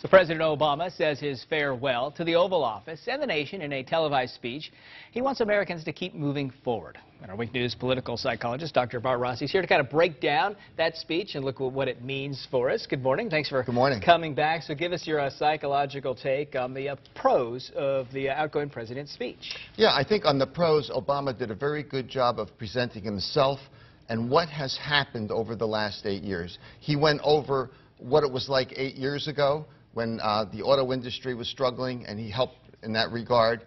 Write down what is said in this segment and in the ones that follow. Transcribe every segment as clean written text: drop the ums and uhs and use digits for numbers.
So President Obama says his farewell to the Oval Office and the nation in a televised speech. He wants Americans to keep moving forward. And our Week News political psychologist, Dr. Bart Rossi, is here to kind of break down that speech and look at what it means for us. Good morning. Thanks for coming back. So give us your psychological take on the pros of the outgoing president's speech. Yeah, I think on the pros, Obama did a very good job of presenting himself and what has happened over the last 8 years. He went over what it was like 8 years ago when the auto industry was struggling, and he helped in that regard.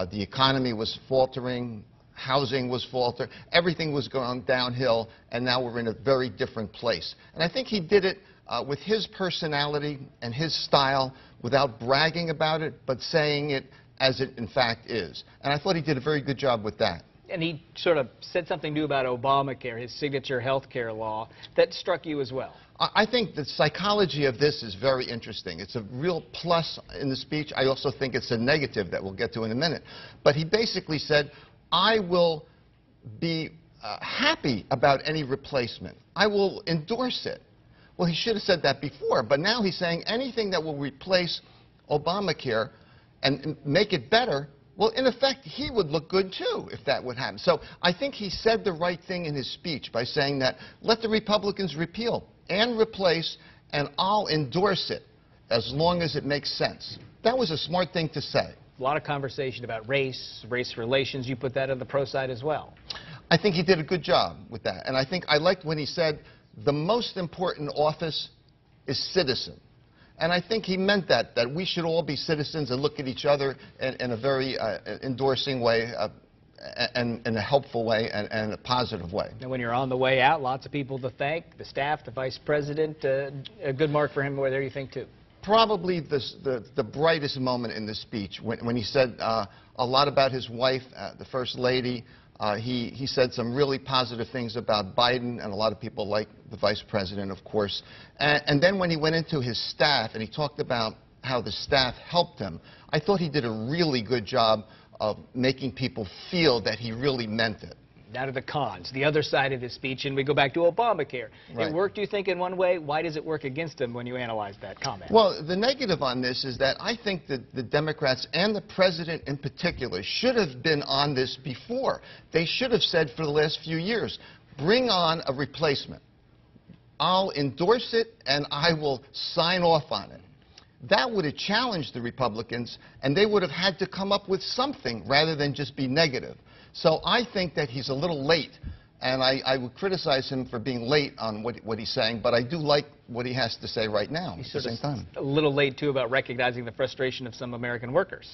The economy was faltering, housing was faltering, everything was going downhill, and now we're in a very different place. And I think he did it with his personality and his style, without bragging about it, but saying it as it in fact is. And I thought he did a very good job with that. And he sort of said something new about Obamacare, his signature health care law, that struck you as well. I think the psychology of this is very interesting. It's a real plus in the speech. I also think it's a negative that we'll get to in a minute. But he basically said, I will be happy about any replacement. I will endorse it. Well, he should have said that before, but now he's saying anything that will replace Obamacare and make it better, well, in effect, he would look good, too, if that would happen. So I think he said the right thing in his speech by saying that let the Republicans repeal and replace, and I'll endorse it as long as it makes sense. That was a smart thing to say. A lot of conversation about race relations. You put that on the pro side as well. I think he did a good job with that. And I think I liked when he said the most important office is citizen. And I think he meant that we should all be citizens and look at each other in a very endorsing way and in a helpful way and a positive way. And when you're on the way out, lots of people to thank, the staff, the vice president, a good mark for him there, you think, too? Probably the brightest moment in the speech, when he said a lot about his wife, the First Lady. He said some really positive things about Biden, and a lot of people like the vice president, of course. And then when he went into his staff and he talked about how the staff helped him, I thought he did a really good job of making people feel that he really meant it. Now to the cons, the other side of his speech, and we go back to Obamacare. Right. It worked, you think, in one way. Why does it work against him when you analyze that comment? Well, the negative on this is that I think that the Democrats and the president in particular should have been on this before. They should have said for the last few years, bring on a replacement. I'll endorse it and I will sign off on it. That would have challenged the Republicans, and they would have had to come up with something rather than just be negative. So I think that he's a little late, and I would criticize him for being late on what he's saying, but I do like what he has to say right now he's at the same time. A little late, too, about recognizing the frustration of some American workers.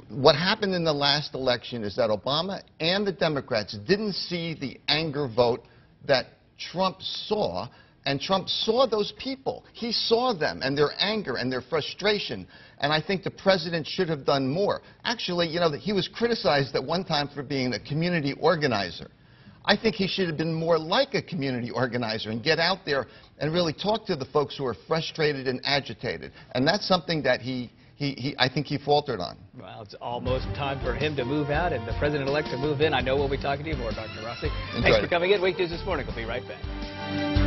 What happened in the last election is that Obama and the Democrats didn't see the anger vote that Trump saw, and Trump saw those people. He saw them and their anger and their frustration. And I think the president should have done more. Actually, you know, he was criticized at one time for being a community organizer. I think he should have been more like a community organizer and get out there and really talk to the folks who are frustrated and agitated. And that's something that I think he faltered on. Well, it's almost time for him to move out and the president-elect to move in. I know we'll be talking to you more, Dr. Rossi. Thanks for coming in. Week News This Morning. We'll be right back.